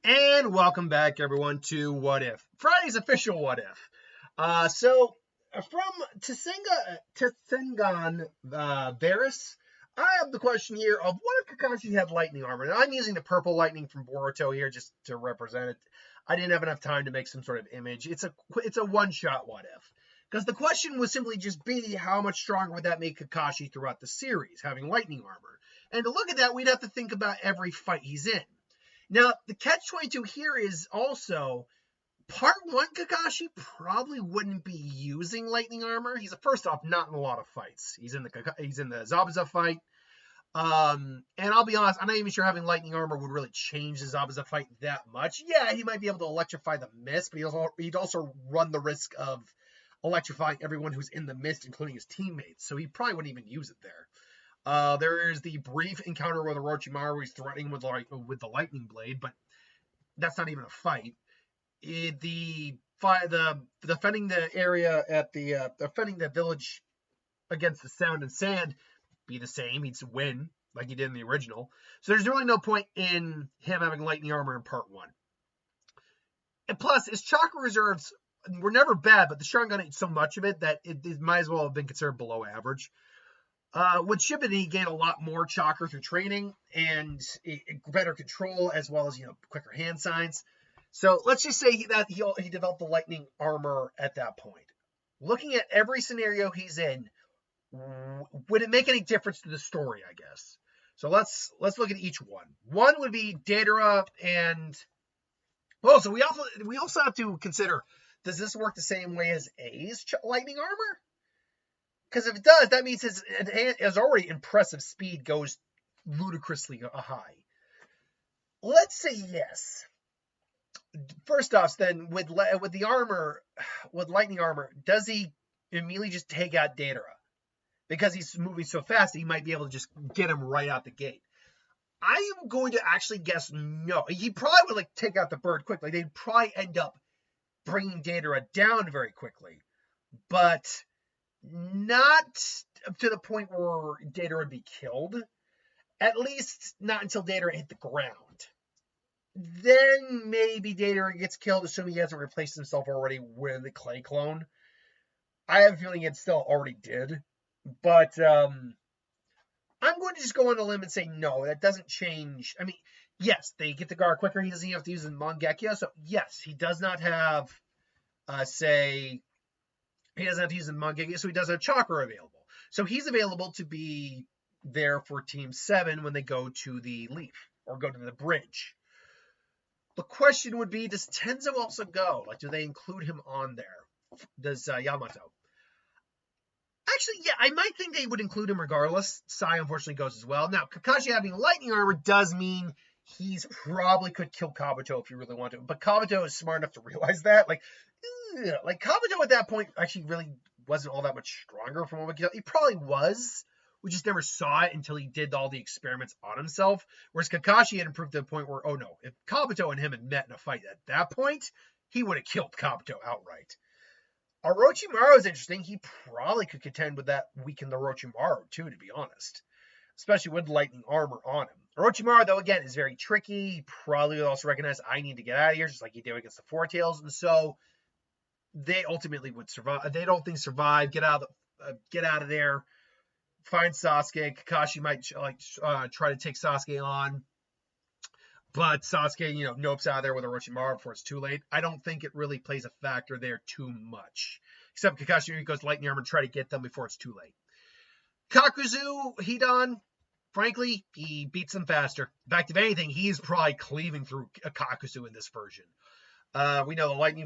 And welcome back, everyone, to What If, Friday's official What If. From Tsengan Varus, I have the question here of what if Kakashi had lightning armor? And I'm using the purple lightning from Boruto here just to represent it. I didn't have enough time to make some sort of image. It's a one-shot What If. Because the question would simply just be how much stronger would that make Kakashi throughout the series, having lightning armor? And to look at that, we'd have to think about every fight he's in. Now, the catch-22 here is also, part 1 Kakashi probably wouldn't be using lightning armor. He's, first off, not in a lot of fights. He's in the Zabuza fight. And I'll be honest, I'm not even sure having lightning armor would really change the Zabuza fight that much. Yeah, he might be able to electrify the mist, but he'd also run the risk of electrifying everyone who's in the mist, including his teammates. So he probably wouldn't even use it there. There is the brief encounter with Orochimaru where he's threatening with the lightning blade, but that's not even a fight. Defending the area at defending the village against the sound and sand be the same. He'd win like he did in the original. So there's really no point in him having lightning armor in part 1. And plus, his chakra reserves were never bad, but the Sharingan ate so much of it that it might as well have been considered below average. With Shippuden, he gained a lot more chakra through training and better control, as well as quicker hand signs. So let's just say that he developed the lightning armor at that point. Looking at every scenario he's in, would it make any difference to the story? I guess. So let's look at each one. One would be Deidara, and so we also have to consider: does this work the same way as A's lightning armor? Because if it does, that means his already impressive speed goes ludicrously high. Let's say yes. First off, then with the armor, with lightning armor, does he immediately just take out Deidara? Because he's moving so fast, he might be able to just get him right out the gate. I am going to actually guess no. He probably would take out the bird quickly. They'd probably end up bringing Deidara down very quickly, but not to the point where Deidara would be killed. At least not until Deidara hit the ground. Then maybe Deidara gets killed, assuming he hasn't replaced himself already with the clay clone. I have a feeling it still already did. But I'm going to just go on a limb and say no, that doesn't change. I mean, yes, they get the guard quicker. He doesn't have to use the Mangekyo. So yes, he does not have, he doesn't have to use the Mangekyo, so he does have chakra available. So he's available to be there for Team 7 when they go to the Leaf or go to the bridge. The question would be, does Tenzo also go? Do they include him on there? Does Yamato? Actually, yeah, I might think they would include him regardless. Sai unfortunately goes as well. Now, Kakashi having lightning armor does mean he's probably could kill Kabuto if you really want to. But Kabuto is smart enough to realize that. Kabuto at that point actually really wasn't all that much stronger from what we could tell. He probably was. We just never saw it until he did all the experiments on himself. Whereas Kakashi had improved to the point where, oh no, if Kabuto and him had met in a fight at that point, he would have killed Kabuto outright. Orochimaru is interesting. He probably could contend with that weakened Orochimaru too, to be honest. Especially with lightning armor on him. Orochimaru, though, again, is very tricky. He probably would also recognize, I need to get out of here, just like he did against the Four Tails. And so they ultimately would survive. They don't think survive. Get out of there. Find Sasuke. Kakashi might try to take Sasuke on. But Sasuke, nopes out of there with Orochimaru before it's too late. I don't think it really plays a factor there too much. Except Kakashi goes lightning armor and try to get them before it's too late. Kakuzu, Hidan, frankly, he beats them faster. In fact, if anything, he's probably cleaving through Kakuzu in this version. We know the lightning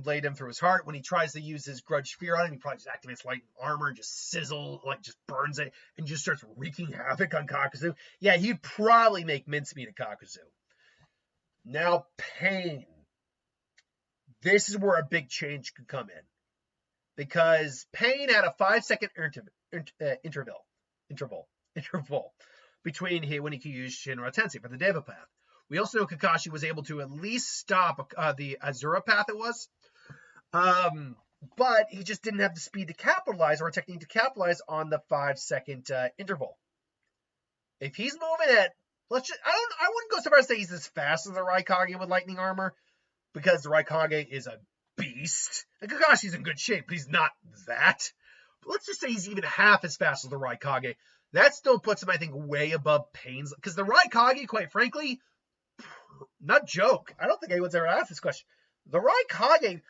blade him through his heart. When he tries to use his grudge sphere on him, he probably just activates lightning armor and just just burns it and just starts wreaking havoc on Kakuzu. Yeah, he'd probably make mincemeat of Kakuzu. Now, Pain. This is where a big change could come in. Because Pain had a 5-second interval between when he could use Shinra Tensei for the Deva Path. We also know Kakashi was able to at least stop the Azura Path it was. But he just didn't have the speed to capitalize or a technique to capitalize on the 5-second interval. If he's moving at I wouldn't go so far as to say he's as fast as the Raikage with lightning armor, because the Raikage is a beast. And Kakashi's in good shape, but he's not that. But let's just say he's even half as fast as the Raikage. That still puts him, I think, way above Pain's. Because the Raikage, quite frankly, not joke. I don't think anyone's ever asked this question. The Raikage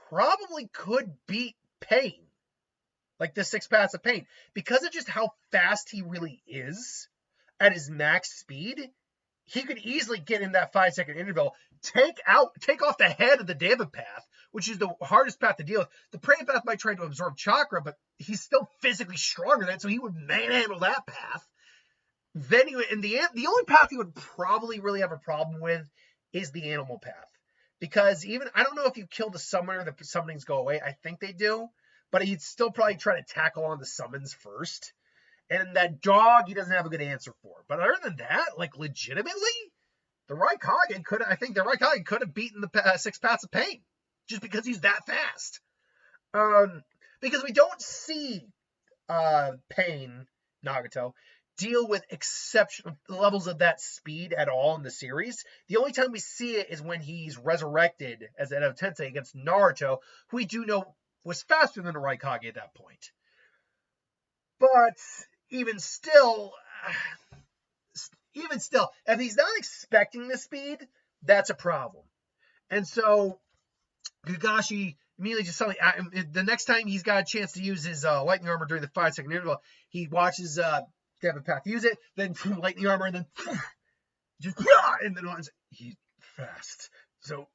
probably could beat Pain. Like the 6 paths of Pain. Because of just how fast he really is at his max speed, he could easily get in that 5-second interval, take off the head of the Deva path, which is the hardest path to deal with. The Prey path might try to absorb chakra, but he's still physically stronger than it, so he would manhandle that path. Then the only path he would probably really have a problem with is the animal path. Because I don't know if you kill the summoner, the summonings go away. I think they do. But he'd still probably try to tackle on the summons first. And that dog, he doesn't have a good answer for. But other than that, like legitimately, the Raikage could have beaten the 6 paths of Pain. Just because he's that fast. Because we don't see Pain, Nagato, deal with exceptional levels of that speed at all in the series. The only time we see it is when he's resurrected as Edo Tensei against Naruto, who we do know was faster than the Raikage at that point. But even still, if he's not expecting the speed, that's a problem. And so Kakashi immediately just suddenly, the next time he's got a chance to use his lightning armor during the 5-second interval, he watches Deva Path use it, then lightning armor, and then just, and then he's fast, so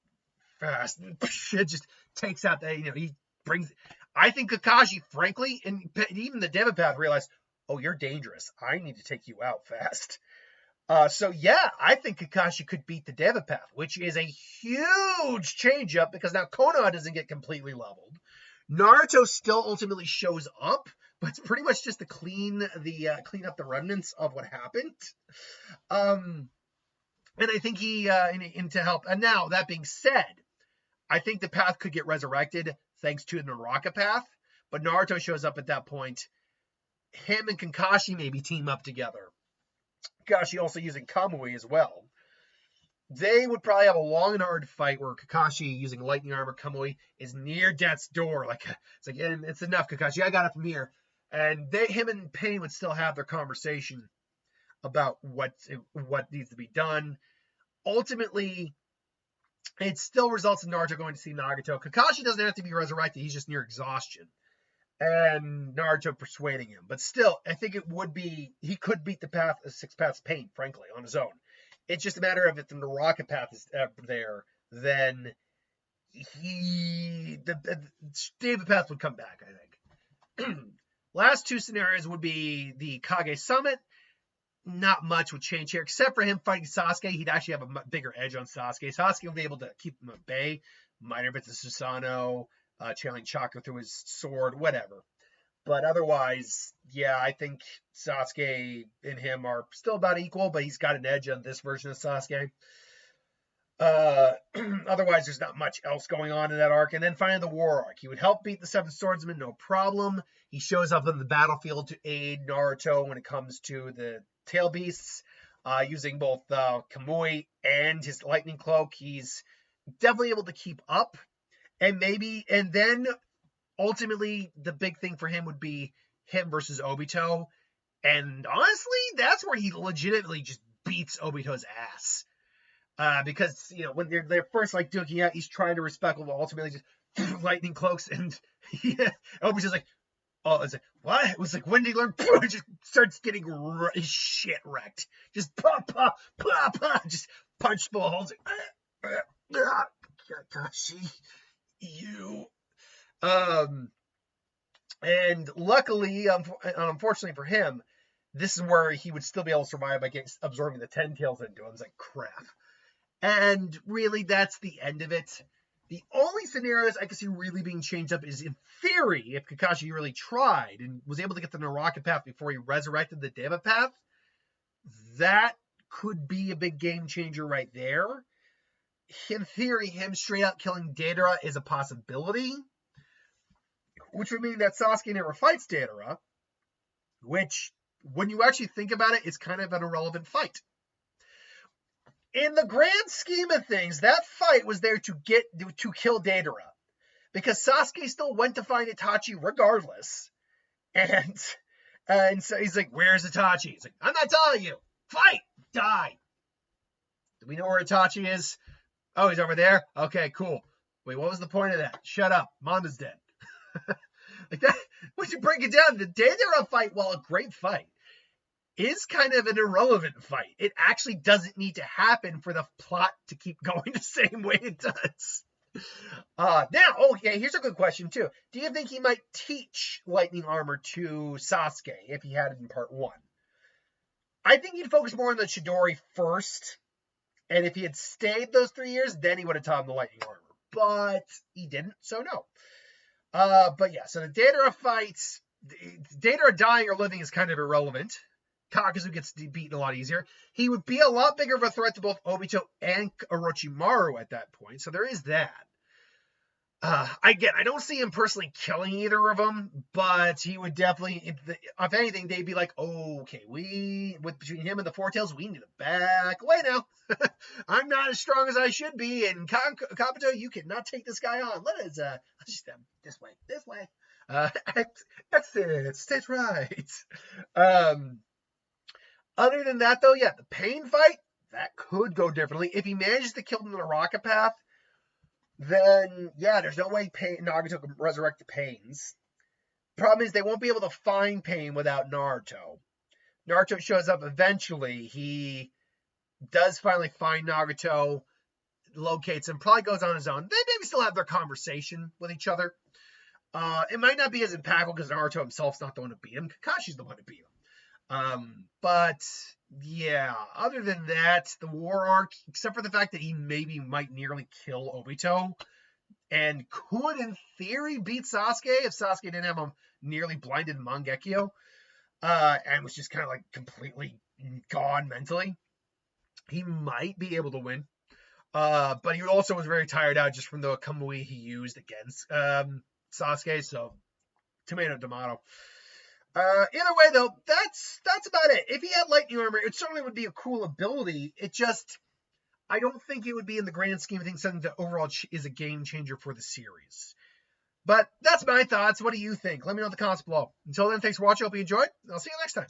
fast. It just takes out that, he brings. I think Kakashi, frankly, and even the Deva Path realized, oh, you're dangerous. I need to take you out fast. So yeah, I think Kakashi could beat the Deva Path, which is a huge change up because now Konoha doesn't get completely leveled. Naruto still ultimately shows up, but it's pretty much just to clean up the remnants of what happened. And I think he to help. And now that being said, I think the path could get resurrected thanks to the Naraka path, but Naruto shows up at that point. Him and Kakashi maybe team up together. Kakashi also using Kamui as well. They would probably have a long and hard fight where Kakashi using lightning armor, Kamui is near death's door. It's like, it's enough, Kakashi. I got it from here. And him and Pain would still have their conversation about what needs to be done. Ultimately, it still results in Naruto going to see Nagato. Kakashi doesn't have to be resurrected. He's just near exhaustion. And Naruto persuading him. But still, I think he could beat the 6 paths of Pain, frankly, on his own. It's just a matter of if the Naraka path is there, then the Deva path would come back, I think. Last two scenarios would be the Kage Summit. Not much would change here, except for him fighting Sasuke. He'd actually have a bigger edge on Sasuke. Sasuke would be able to keep him at bay. Minor bits of Susanoo, channeling chakra through his sword, whatever. But otherwise, yeah, I think Sasuke and him are still about equal, but he's got an edge on this version of Sasuke. Otherwise, there's not much else going on in that arc. And then finally, the war arc. He would help beat the 7 Swordsmen, no problem. He shows up on the battlefield to aid Naruto when it comes to the tail beasts, using both Kamui and his lightning cloak. He's definitely able to keep up. And then ultimately, the big thing for him would be him versus Obito. And honestly, that's where he legitimately just beats Obito's ass. Because, when they're first duking out, he's trying to respect, but ultimately just lightning cloaks, and Obito's like, oh, it's like, what? It was like, when did he learn? It just starts getting his shit wrecked. Just just punch full holes. Kakashi, you. And luckily, unfortunately for him, this is where he would still be able to survive by absorbing the 10 tails into him. It's like, crap. And really, that's the end of it. The only scenarios I can see really being changed up is, in theory, if Kakashi really tried and was able to get the Naraka path before he resurrected the Deva path, that could be a big game changer right there. In theory, him straight out killing Deidara is a possibility, which would mean that Sasuke never fights Deidara, which, when you actually think about it, is kind of an irrelevant fight. In the grand scheme of things, that fight was there to kill Deidara, because Sasuke still went to find Itachi regardless, and so he's like, "Where's Itachi?" He's like, "I'm not telling you. Fight, die." Do we know where Itachi is? Oh, he's over there. Okay, cool. Wait, what was the point of that? Shut up. Mama's dead. Like that. Once you break it down, the Deidara fight, while a great fight, is kind of an irrelevant fight. It actually doesn't need to happen for the plot to keep going the same way it does. Now, okay, here's a good question too. Do you think he might teach lightning armor to Sasuke if he had it in part 1? I think he'd focus more on the Chidori first, and if he had stayed those 3 years, then he would have taught him the lightning armor. But he didn't, so no. But yeah, so the Deidara fights, Deidara dying or living is kind of irrelevant. Kakashi gets beaten a lot easier. He would be a lot bigger of a threat to both Obito and Orochimaru at that point, so there is that. I don't see him personally killing either of them, but he would definitely, if anything, they'd be like, oh, okay, between him and the Four Tails, we need to back away now. I'm not as strong as I should be, and Kabuto, you cannot take this guy on. Let's just this way. Exit, stage right. Other than that, though, yeah, the Pain fight, that could go differently. If he manages to kill him in the rocket path, then, yeah, there's no way Nagato can resurrect the Pains. Problem is, they won't be able to find Pain without Naruto. Naruto shows up eventually. He does finally find Nagato, locates him, probably goes on his own. They maybe still have their conversation with each other. It might not be as impactful because Naruto himself's not the one to beat him. Kakashi's the one to beat him. But yeah, other than that, the war arc, except for the fact that he might nearly kill Obito, and could in theory beat Sasuke if Sasuke didn't have him nearly blinded Mangekyo, and was just kind of like completely gone mentally, he might be able to win. But he also was very tired out just from the Kamui he used against Sasuke, so tomato. Either way, though, that's about it. If he had lightning armor, it certainly would be a cool ability. I don't think it would be in the grand scheme of things something that overall is a game changer for the series. But that's my thoughts. What do you think? Let me know in the comments below. Until then, thanks for watching. Hope you enjoyed. I'll see you next time.